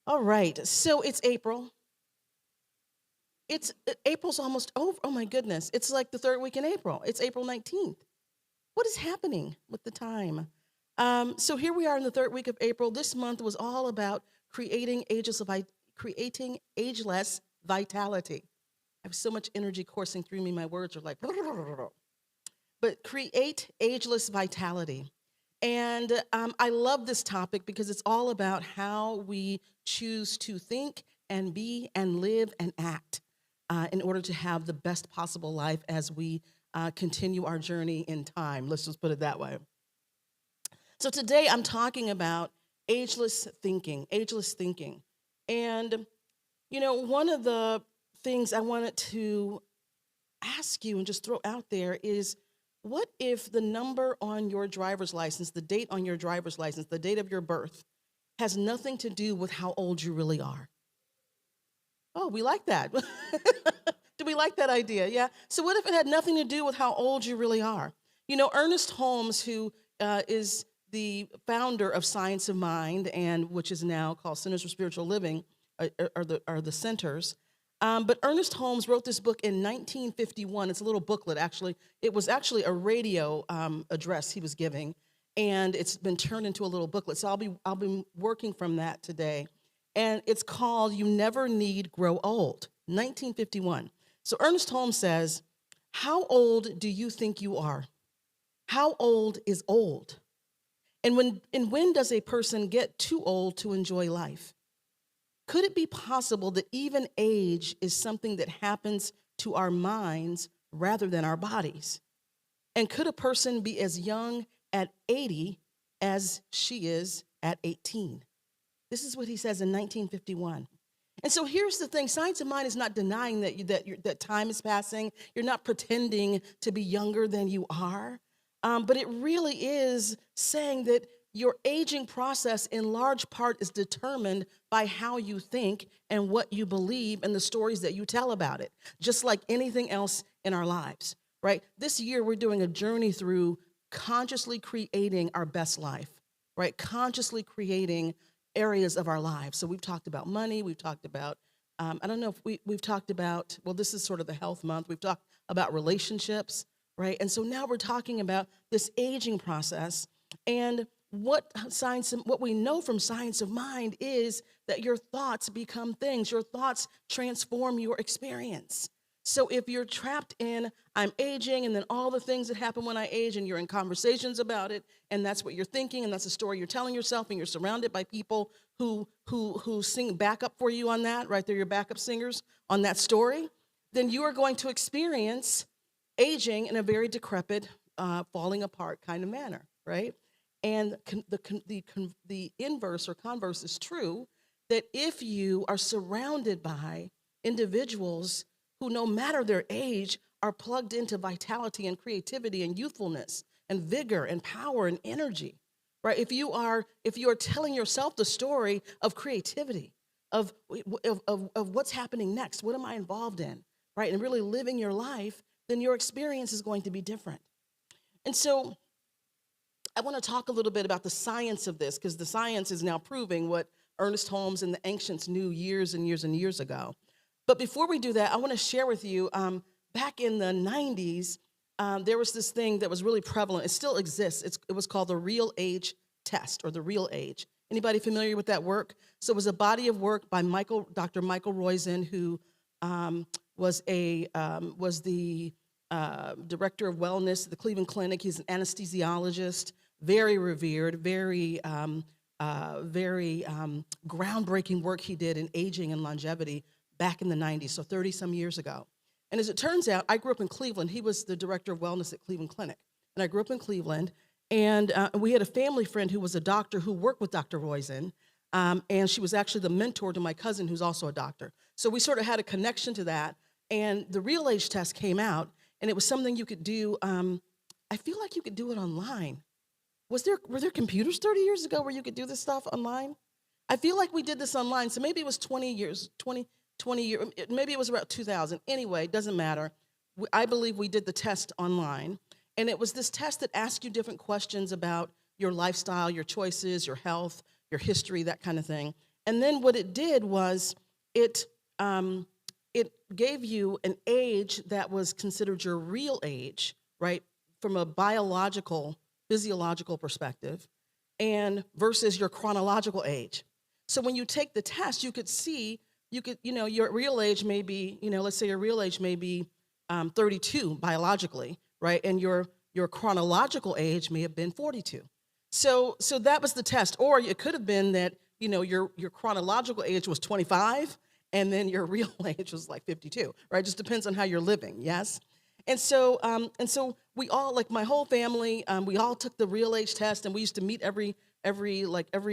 All right, so it's April. April's almost over. Oh my goodness, it's like the third week in April. It's April 19th. What is happening with the time? So here we are in the third week of April. This month was all about creating ageless vitality. I have so much energy coursing through me. My words are like, but create ageless vitality. And I love this topic because it's all about how we choose to think and be and live and act in order to have the best possible life as we continue our journey in time. Let's just put it that way. So today I'm talking about ageless thinking, ageless thinking. And, one of the things I wanted to ask you and just throw out there is, what if the number on your driver's license, the date on your driver's license, the date of your birth, has nothing to do with how old you really are? Oh, we like that. Do we like that idea? Yeah. So what if it had nothing to do with how old you really are? Ernest Holmes, who is the founder of Science of Mind, and which is now called Centers for Spiritual Living, are the centers. But Ernest Holmes wrote this book in 1951. It's a little booklet, actually. It was actually a radio address he was giving, and it's been turned into a little booklet. So I'll be working from that today. And it's called "You Never Need Grow Old," 1951. So Ernest Holmes says, "How old do you think you are? How old is old? And when does a person get too old to enjoy life? Could it be possible that even age is something that happens to our minds rather than our bodies? And could a person be as young at 80 as she is at 18? This is what he says in 1951. And so here's the thing: Science of Mind is not denying that time is passing. You're not pretending to be younger than you are, but it really is saying that your aging process, in large part, is determined by how you think and what you believe and the stories that you tell about it, just like anything else in our lives, right? This year, we're doing a journey through consciously creating our best life, right? Consciously creating areas of our lives. So we've talked about money. We've talked about, I don't know if we've talked about, well, this is sort of the health month. We've talked about relationships, right? And so now we're talking about this aging process. And what we know from Science of Mind is that your thoughts become things. Your thoughts transform your experience. So if you're trapped in, I'm aging, and then all the things that happen when I age, and you're in conversations about it, and that's what you're thinking, and that's the story you're telling yourself, and you're surrounded by people who sing backup for you on that, right? They're your backup singers on that story, then you are going to experience aging in a very decrepit, falling apart kind of manner, right? And the inverse or converse is true, that if you are surrounded by individuals who, no matter their age, are plugged into vitality and creativity and youthfulness and vigor and power and energy, right? If you are telling yourself the story of creativity, of what's happening next, what am I involved in, right? And really living your life, then your experience is going to be different. And so I want to talk a little bit about the science of this, because the science is now proving what Ernest Holmes and the ancients knew years and years and years ago. But before we do that, I want to share with you, back in the 90s, there was this thing that was really prevalent. It still exists. It was called the real age test, or the real age. Anybody familiar with that work? So it was a body of work by Dr. Michael Roizen, who was the director of wellness at the Cleveland Clinic. He's an anesthesiologist, very revered, very groundbreaking work he did in aging and longevity back in the 90s, so 30-some years ago. And as it turns out, I grew up in Cleveland. He was the director of wellness at Cleveland Clinic. And I grew up in Cleveland, and we had a family friend who was a doctor who worked with Dr. Roizen, and she was actually the mentor to my cousin, who's also a doctor. So we sort of had a connection to that, and the real age test came out, and it was something you could do. I feel like you could do it online. Were there computers 30 years ago where you could do this stuff online? I feel like we did this online, so maybe it was 20 years, 20 years, maybe it was about 2000. Anyway, it doesn't matter. I believe we did the test online, and it was this test that asked you different questions about your lifestyle, your choices, your health, your history, that kind of thing. And then what it did was it it gave you an age that was considered your real age, right, from a biological, physiological perspective, and versus your chronological age. So when you take the test, you could see, your real age may be, let's say your real age may be 32 biologically, right, and your chronological age may have been 42. So that was the test, or it could have been that your chronological age was 25, and then your real age was like 52, right? Just depends on how you're living, yes? And so we all, like my whole family, we all took the real age test, and we used to meet every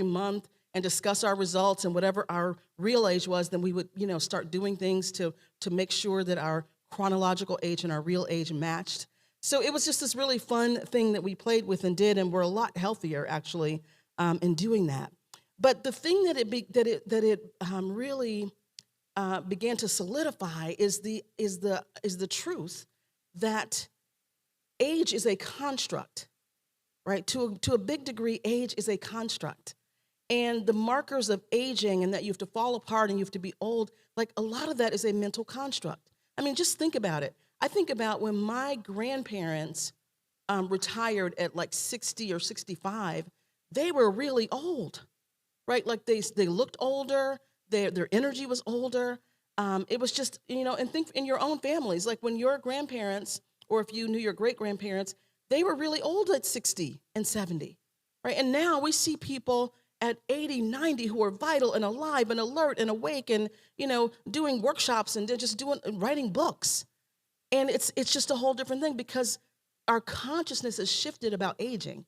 month and discuss our results, and whatever our real age was, then we would, start doing things to make sure that our chronological age and our real age matched. So it was just this really fun thing that we played with and did, and we're a lot healthier actually in doing that. But the thing that it really began to solidify is the truth that age is a construct, right? To a big degree, age is a construct. And the markers of aging and that you have to fall apart and you have to be old, like a lot of that is a mental construct. I mean, just think about it. I think about when my grandparents retired at like 60 or 65, they were really old, right? Like they looked older, their energy was older. It was just, and think in your own families, like when your grandparents, or if you knew your great-grandparents, they were really old at 60 and 70, right? And now we see people at 80, 90 who are vital and alive and alert and awake and, doing workshops and just writing books. And it's just a whole different thing because our consciousness has shifted about aging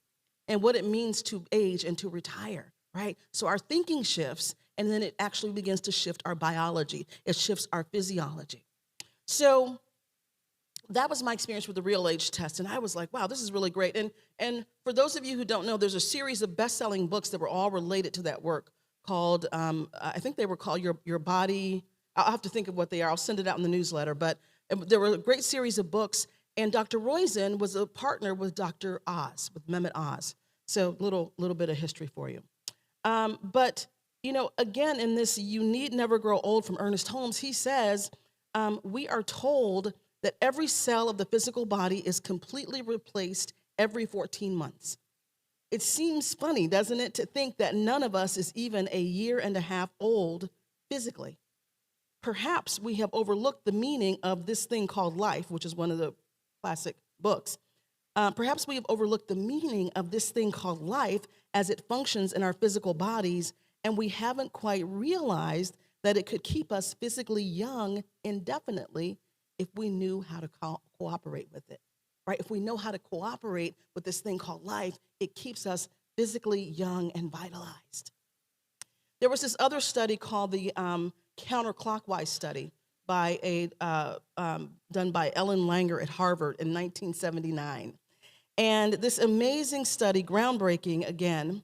and what it means to age and to retire, right? So our thinking shifts, and then it actually begins to shift our biology. It shifts our physiology. So that was my experience with the real age test, and I was like, wow, this is really great. And for those of you who don't know, there's a series of best-selling books that were all related to that work called, I think they were called Your Body. I'll have to think of what they are. I'll send it out in the newsletter. But there were a great series of books, and Dr. Roizen was a partner with Dr. Oz, with Mehmet Oz. So little bit of history for you. But, again, in this You Need Never Grow Old from Ernest Holmes, he says, we are told that every cell of the physical body is completely replaced every 14 months. It seems funny, doesn't it, to think that none of us is even a year and a half old physically. Perhaps we have overlooked the meaning of this thing called life, which is one of the classic books. Perhaps we have overlooked the meaning of this thing called life as it functions in our physical bodies, and we haven't quite realized that it could keep us physically young indefinitely if we knew how to cooperate with it, right? If we know how to cooperate with this thing called life, it keeps us physically young and vitalized. There was this other study called the counterclockwise study done by Ellen Langer at Harvard in 1979. And this amazing study, groundbreaking again,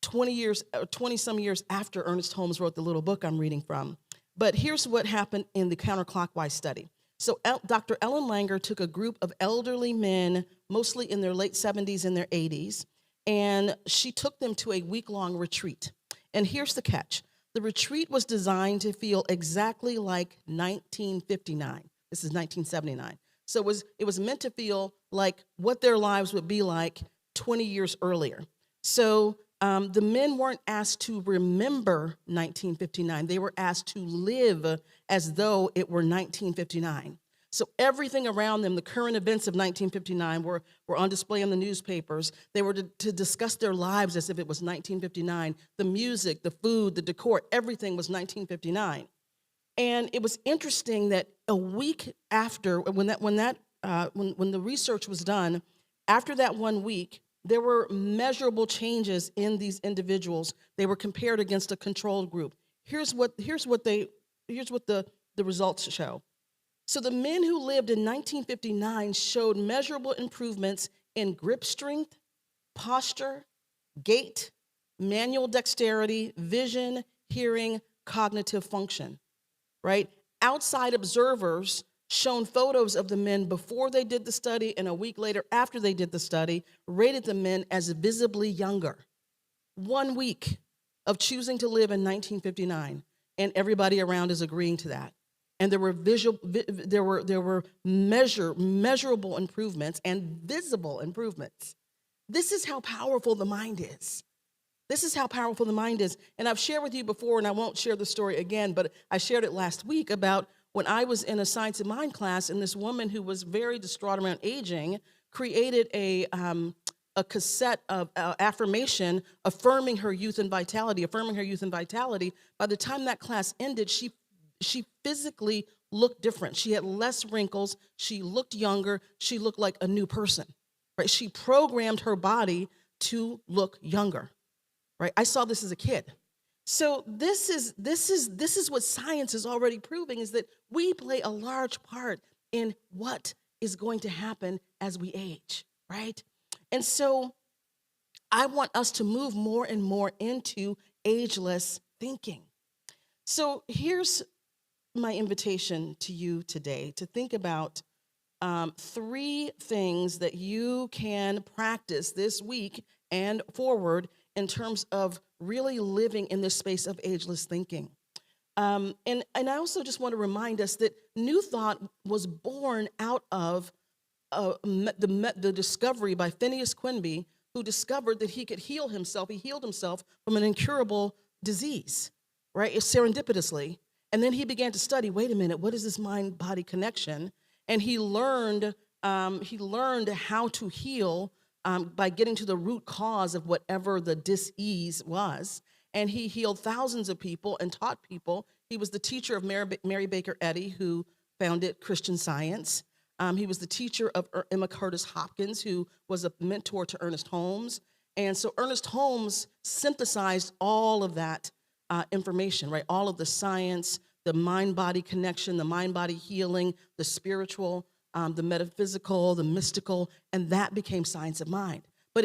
20-some years after Ernest Holmes wrote the little book I'm reading from. But here's what happened in the counterclockwise study. So Dr. Ellen Langer took a group of elderly men, mostly in their late 70s and their 80s, and she took them to a week-long retreat. And here's the catch. The retreat was designed to feel exactly like 1959. This is 1979. So it was meant to feel like what their lives would be like 20 years earlier. So the men weren't asked to remember 1959. They were asked to live as though it were 1959. So everything around them, the current events of 1959 were on display in the newspapers. They were to discuss their lives as if it was 1959. The music, the food, the decor, everything was 1959. And it was interesting that a week after, when the research was done, after that 1 week, there were measurable changes in these individuals. They were compared against a control group. Here's what the results show. So the men who lived in 1959 showed measurable improvements in grip strength, posture, gait, manual dexterity, vision, hearing, cognitive function, right? Outside observers shown photos of the men before they did the study and a week later after they did the study, rated the men as visibly younger. 1 week. of choosing to live in 1959, and everybody around is agreeing to that. And there were measurable improvements and visible improvements. This is how powerful the mind is. This is how powerful the mind is. And I've shared with you before, and I won't share the story again, but I shared it last week about when I was in a Science of Mind class, and this woman who was very distraught around aging created a cassette of affirmation affirming her youth and vitality, By the time that class ended, she physically looked different. She had less wrinkles. She looked younger. She looked like a new person, right? She programmed her body to look younger, right? I saw this as a kid. So this is what science is already proving, is that we play a large part in what is going to happen as we age, right? And so I want us to move more and more into ageless thinking. So here's my invitation to you today to think about 3 things that you can practice this week and forward in terms of really living in this space of ageless thinking. And I also just want to remind us that New Thought was born out of the discovery by Phineas Quimby, who discovered that he could heal himself. He healed himself from an incurable disease, right? Serendipitously. And then he began to study, wait a minute, what is this mind-body connection? And he learned how to heal by getting to the root cause of whatever the dis-ease was. And he healed thousands of people and taught people. He was the teacher of Mary Baker Eddy, who founded Christian Science. He was the teacher of Emma Curtis Hopkins, who was a mentor to Ernest Holmes. And so Ernest Holmes synthesized all of that information, right? All of the science, the mind-body connection, the mind-body healing, the spiritual, the metaphysical, the mystical, and that became Science of Mind. But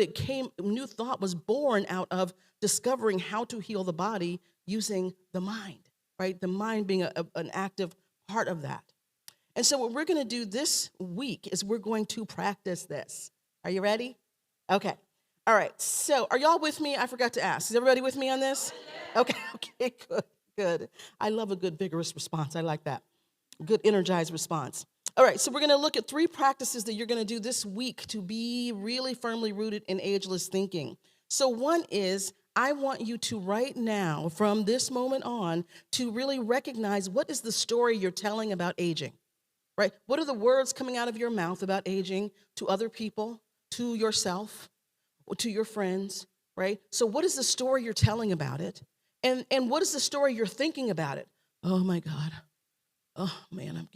New Thought was born out of discovering how to heal the body using the mind, right? The mind being an active part of that. And so what we're going to do this week is we're going to practice this. Are you ready? Okay. All right. So are y'all with me? I forgot to ask. Is everybody with me on this? Okay, good. I love a good vigorous response. I like that. Good energized response. All right, so we're going to look at 3 practices that you're going to do this week to be really firmly rooted in ageless thinking. So one is, I want you to right now, from this moment on, to really recognize what is the story you're telling about aging, right? What are the words coming out of your mouth about aging to other people, to yourself, or to your friends, right? So what is the story you're telling about it? And what is the story you're thinking about it? Oh my God. Oh man, I'm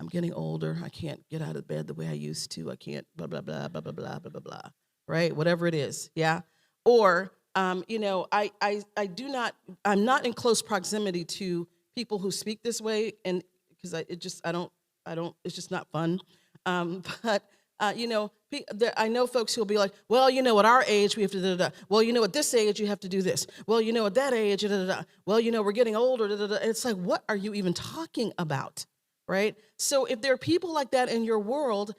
getting older. I can't get out of bed the way I used to. I can't blah, blah, blah, blah, blah, blah, blah, blah, blah, right? Whatever it is, yeah? Or, I'm not in close proximity to people who speak this way, and because it's just not fun. But I know folks who'll be like, well, at our age, we have to da-da-da. Well, at this age, you have to do this. Well, at that age, da-da-da. Well, we're getting older, da-da-da. It's like, what are you even talking about, right? So if there are people like that in your world,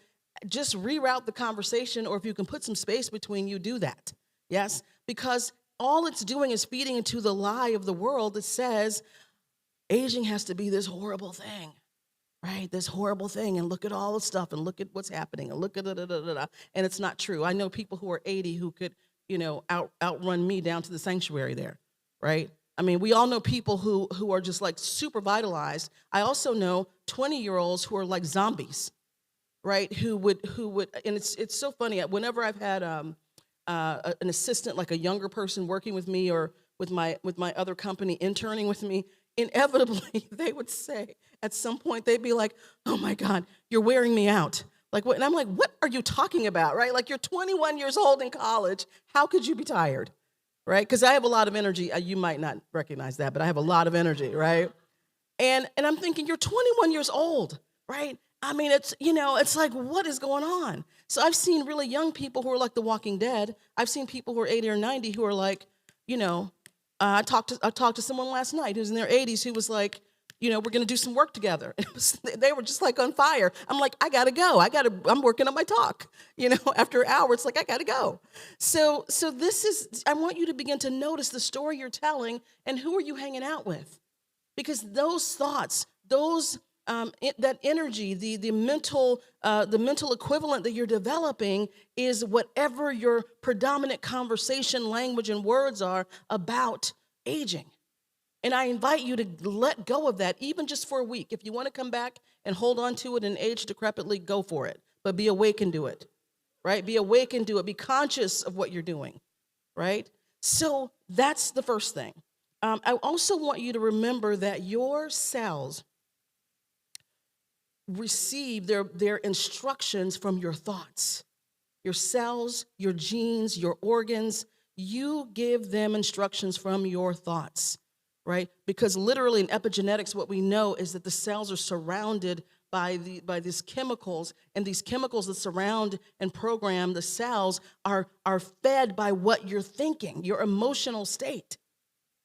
just reroute the conversation, or if you can put some space between you, do that, yes? Because all it's doing is feeding into the lie of the world that says aging has to be this horrible thing. Right, this horrible thing, and look at all the stuff, and look at what's happening, and look at da-da-da-da-da. And it's not true. I know people who are 80 who could, outrun me down to the sanctuary there, right? I mean, we all know people who are just like super vitalized. I also know 20-year-olds who are like zombies, right? Who would, and it's so funny. Whenever I've had an assistant, like a younger person working with me, or with my other company interning with me, inevitably they would say, at some point, they'd be like, oh my God, you're wearing me out. Like, what? And I'm like, what are you talking about, right? Like, you're 21 years old in college. How could you be tired, right? Because I have a lot of energy. You might not recognize that, but I have a lot of energy, right? And I'm thinking, you're 21 years old, right? I mean, it's like, what is going on? So I've seen really young people who are like the Walking Dead. I've seen people who are 80 or 90 who are like, I talked to someone last night who's in their 80s who was like, we're going to do some work together. They were just like on fire. I'm like, I got to go. I'm working on my talk. After an hour, it's like, I got to go. So I want you to begin to notice the story you're telling and who are you hanging out with? Because those thoughts, that energy, the mental equivalent that you're developing is whatever your predominant conversation, language, and words are about aging. And I invite you to let go of that, even just for a week. If you want to come back and hold on to it and age decrepitly, go for it. But be awake and do it, right? Be awake and do it. Be conscious of what you're doing, right? So that's the first thing. I also want you to remember that your cells receive their instructions from your thoughts. Your cells, your genes, your organs, you give them instructions from your thoughts, right? Because literally in epigenetics, what we know is that the cells are surrounded by these chemicals, and these chemicals that surround and program the cells are fed by what you're thinking, your emotional state,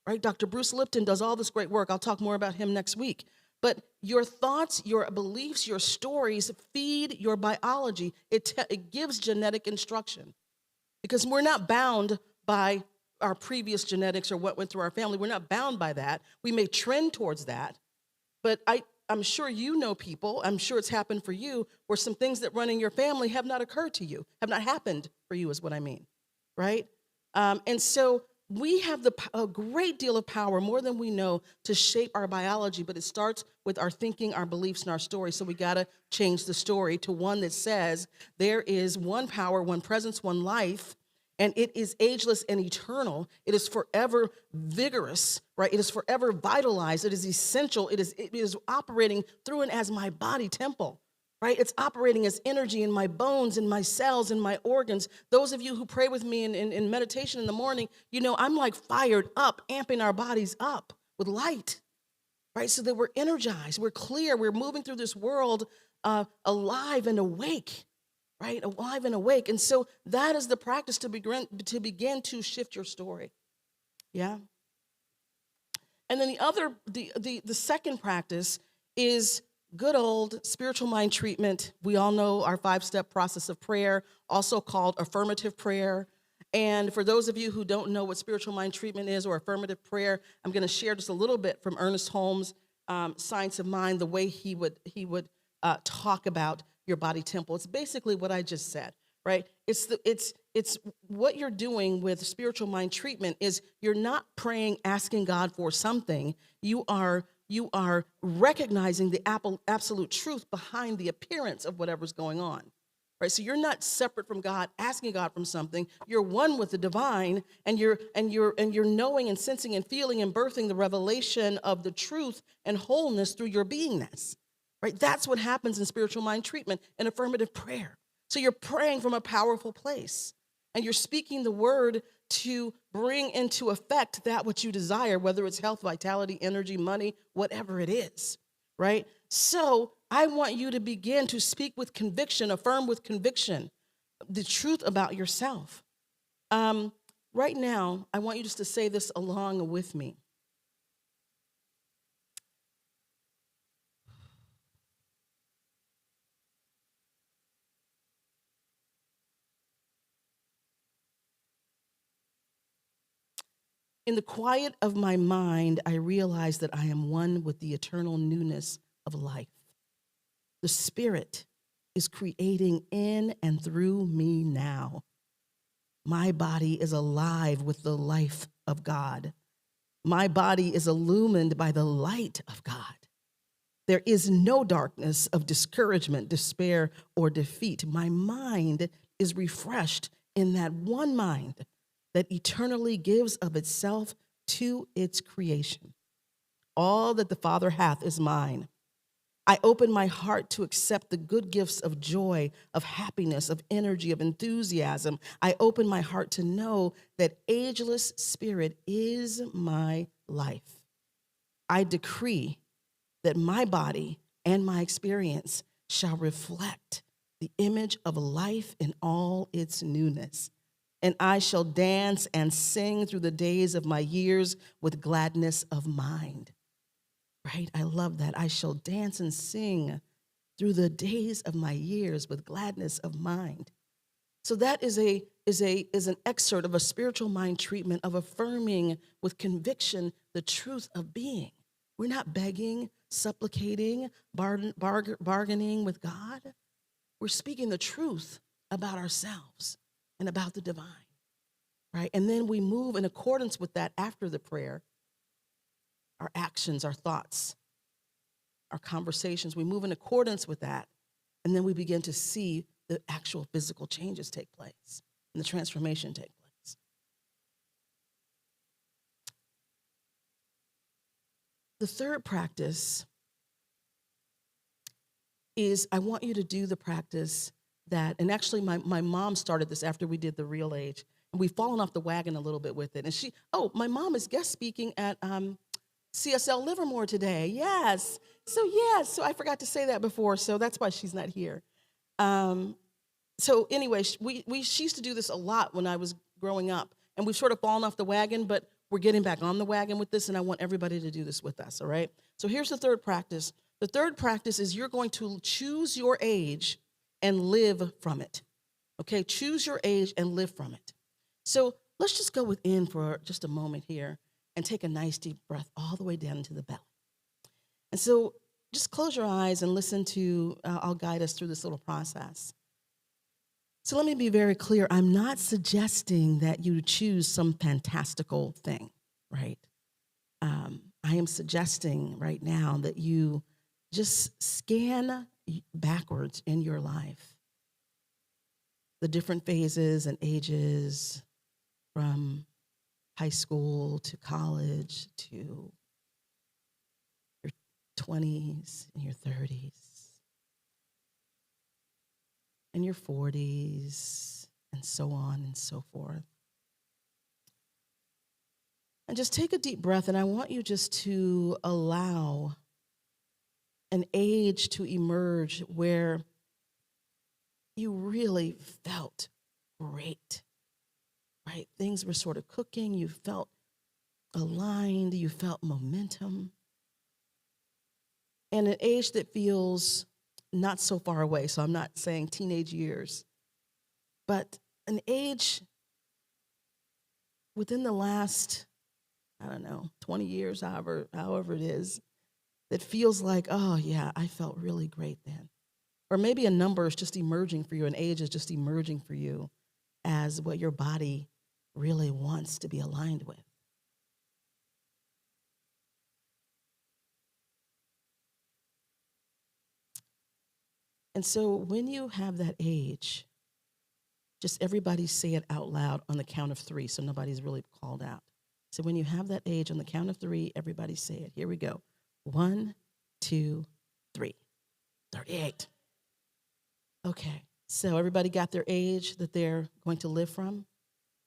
right? Dr. Bruce Lipton does all this great work. I'll talk more about him next week. But your thoughts, your beliefs, your stories feed your biology. It gives genetic instruction, because we're not bound by our previous genetics or what went through our family. We're not bound by that. We may trend towards that, but I'm sure you know people, I'm sure it's happened for you, where some things that run in your family have not occurred to you, have not happened for you is what I mean, right? And so we have a great deal of power, more than we know, to shape our biology, but it starts with our thinking, our beliefs, and our story. So we got to change the story to one that says there is one power, one presence, one life, and it is ageless and eternal. It is forever vigorous, right? It is forever vitalized. It is essential. It is operating through and as my body temple, right? It's operating as energy in my bones, in my cells, in my organs. Those of you who pray with me in meditation in the morning, I'm like fired up, amping our bodies up with light, right? So that we're energized, we're clear, we're moving through this world alive and awake, right? Alive and awake. And so that is the practice to begin to shift your story. Yeah. And then the second practice is good old spiritual mind treatment. We all know our 5-step process of prayer, also called affirmative prayer. And for those of you who don't know what spiritual mind treatment is or affirmative prayer, I'm going to share just a little bit from Ernest Holmes' Science of Mind, the way he would talk about your body temple. It's basically what I just said, right? It's what you're doing with spiritual mind treatment is you're not praying, asking God for something. You are recognizing the absolute truth behind the appearance of whatever's going on, right? So you're not separate from God, asking God from something. You're one with the divine, and you're knowing and sensing and feeling and birthing the revelation of the truth and wholeness through your beingness, right? That's what happens in spiritual mind treatment and affirmative prayer. So you're praying from a powerful place, and you're speaking the word to bring into effect that which you desire, whether it's health, vitality, energy, money, whatever it is, right? So I want you to begin to speak with conviction, affirm with conviction the truth about yourself. Right now, I want you just to say this along with me. In the quiet of my mind, I realize that I am one with the eternal newness of life. The Spirit is creating in and through me now. My body is alive with the life of God. My body is illumined by the light of God. There is no darkness of discouragement, despair, or defeat. My mind is refreshed in that one mind that eternally gives of itself to its creation. All that the Father hath is mine. I open my heart to accept the good gifts of joy, of happiness, of energy, of enthusiasm. I open my heart to know that ageless spirit is my life. I decree that my body and my experience shall reflect the image of life in all its newness. And I shall dance and sing through the days of my years with gladness of mind. right? I love that. I shall dance and sing through the days of my years with gladness of mind. So that is an excerpt of a spiritual mind treatment of affirming with conviction the truth of being. We're not begging, supplicating, bargaining with God. We're speaking the truth about ourselves and about the divine, right? And then we move in accordance with that after the prayer, our actions, our thoughts, our conversations. We move in accordance with that, and then we begin to see the actual physical changes take place and the transformation take place. The third practice is I want you to do the practice that, and actually my mom started this after we did the Real Age, and we've fallen off the wagon a little bit with it. And my mom is guest speaking at CSL Livermore today. Yes. So I forgot to say that before, so that's why she's not here. So anyway, she used to do this a lot when I was growing up, and we've sort of fallen off the wagon, but we're getting back on the wagon with this, and I want everybody to do this with us, all right? So here's the third practice. The third practice is you're going to choose your age and live from it, okay? Choose your age and live from it. So let's just go within for just a moment here and take a nice deep breath all the way down into the belly. And so just close your eyes and listen to, I'll guide us through this little process. So let me be very clear. I'm not suggesting that you choose some fantastical thing, right? I am suggesting right now that you just scan backwards in your life, the different phases and ages from high school to college to your 20s and your 30s and your 40s and so on and so forth. And just take a deep breath, and I want you just to allow an age to emerge where you really felt great, right? Things were sort of cooking. You felt aligned. You felt momentum. And an age that feels not so far away. So I'm not saying teenage years, but an age within the last, 20 years, however it is, that feels like, oh yeah, I felt really great then. Or maybe a number is just emerging for you, an age is just emerging for you as what your body really wants to be aligned with. And so when you have that age, just everybody say it out loud on the count of 3, so nobody's really called out. So when you have that age on the count of 3, everybody say it. Here we go. 1, 2, 3. 38. Okay. So everybody got their age that they're going to live from?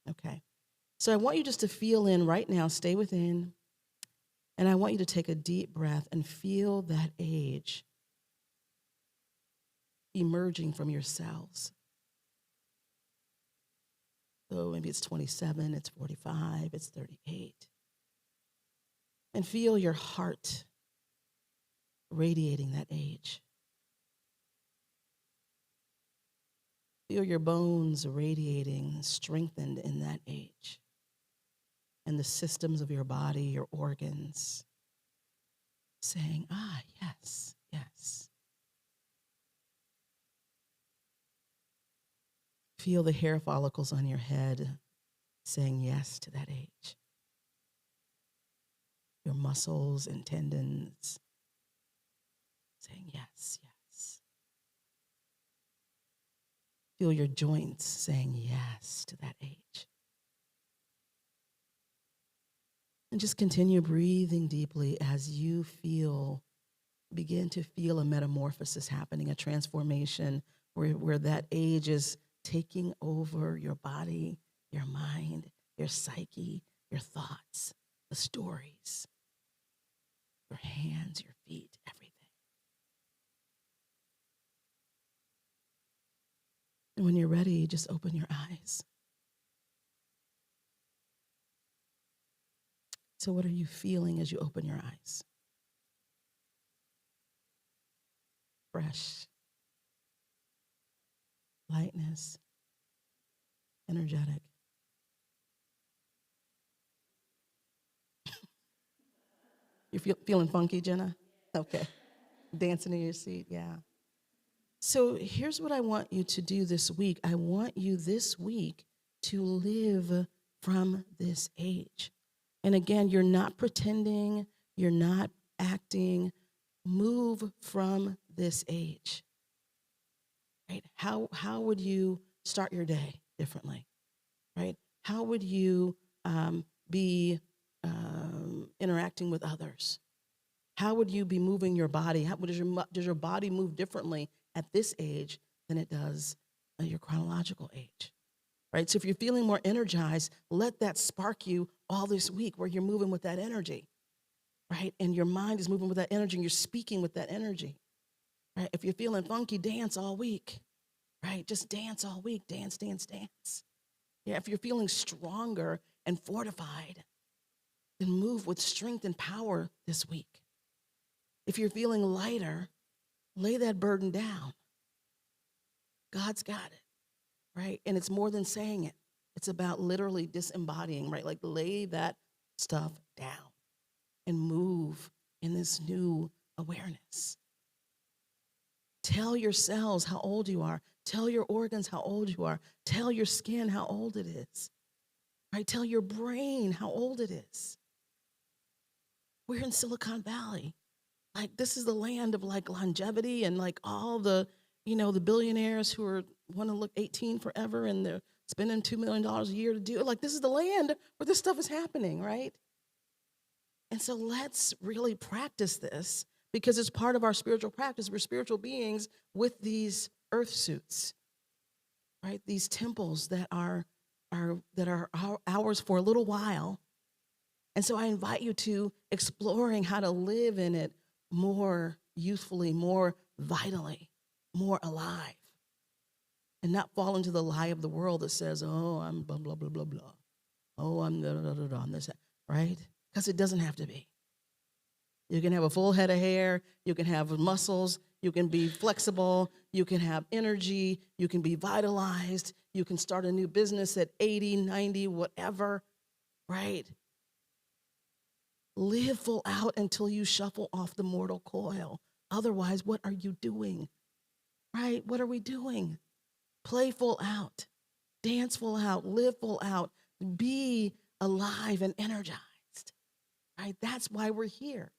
Okay. So I want you just to feel in right now, stay within, and I want you to take a deep breath and feel that age emerging from your cells. So maybe it's 27, it's 45, it's 38. And feel your heart radiating that age. Feel your bones radiating, strengthened in that age. And the systems of your body, your organs, saying, yes, yes. Feel the hair follicles on your head saying yes to that age. Your muscles and tendons saying yes, yes. Feel your joints saying yes to that age. And just continue breathing deeply as you begin to feel a metamorphosis happening, a transformation where that age is taking over your body, your mind, your psyche, your thoughts, the stories, your hands, your feet, everything. And when you're ready, just open your eyes. So what are you feeling as you open your eyes? fresh, lightness, energetic. You feeling funky, Jenna? Okay. Dancing in your seat, yeah. So here's what I want you to do this week. I want you this week to live from this age. And again, you're not pretending, you're not acting. Move from this age. Right? How would you start your day differently? Right? How would you be interacting with others? How would you be moving your body? Does your body move differently at this age than it does at your chronological age? Right? So if you're feeling more energized, let that spark you all this week where you're moving with that energy, right? And your mind is moving with that energy and you're speaking with that energy, right? If you're feeling funky, dance all week, right? Just dance all week. Dance, dance, dance. Yeah, if you're feeling stronger and fortified, then move with strength and power this week. If you're feeling lighter, lay that burden down. God's got it, right? And it's more than saying it. It's about literally disembodying, right? Like lay that stuff down and move in this new awareness. Tell your cells how old you are. Tell your organs how old you are. Tell your skin how old it is, right? Tell your brain how old it is. We're in Silicon Valley. Like this is the land of like longevity and like all the, the billionaires who want to look 18 forever and they're spending $2 million a year to do it. Like this is the land where this stuff is happening, right? And so let's really practice this because it's part of our spiritual practice. We're spiritual beings with these earth suits, right? These temples that are ours for a little while. And so I invite you to exploring how to live in it more youthfully, more vitally, more alive, and not fall into the lie of the world that says, oh, I'm blah, blah, blah, blah, blah. Oh, I'm da, da, da, da, this, right? Because it doesn't have to be. You can have a full head of hair. You can have muscles. You can be flexible. You can have energy. You can be vitalized. You can start a new business at 80, 90, whatever, right? Live full out until you shuffle off the mortal coil. Otherwise, what are you doing? Right? What are we doing? Play full out. Dance full out. Live full out. Be alive and energized. Right? That's why we're here.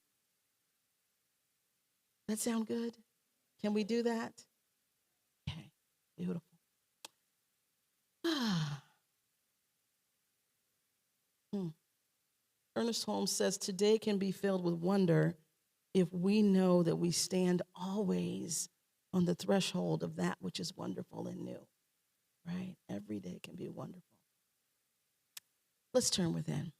That sound good? Can we do that? Okay. Beautiful. Ernest Holmes says, today can be filled with wonder if we know that we stand always on the threshold of that which is wonderful and new, right? Every day can be wonderful. Let's turn within.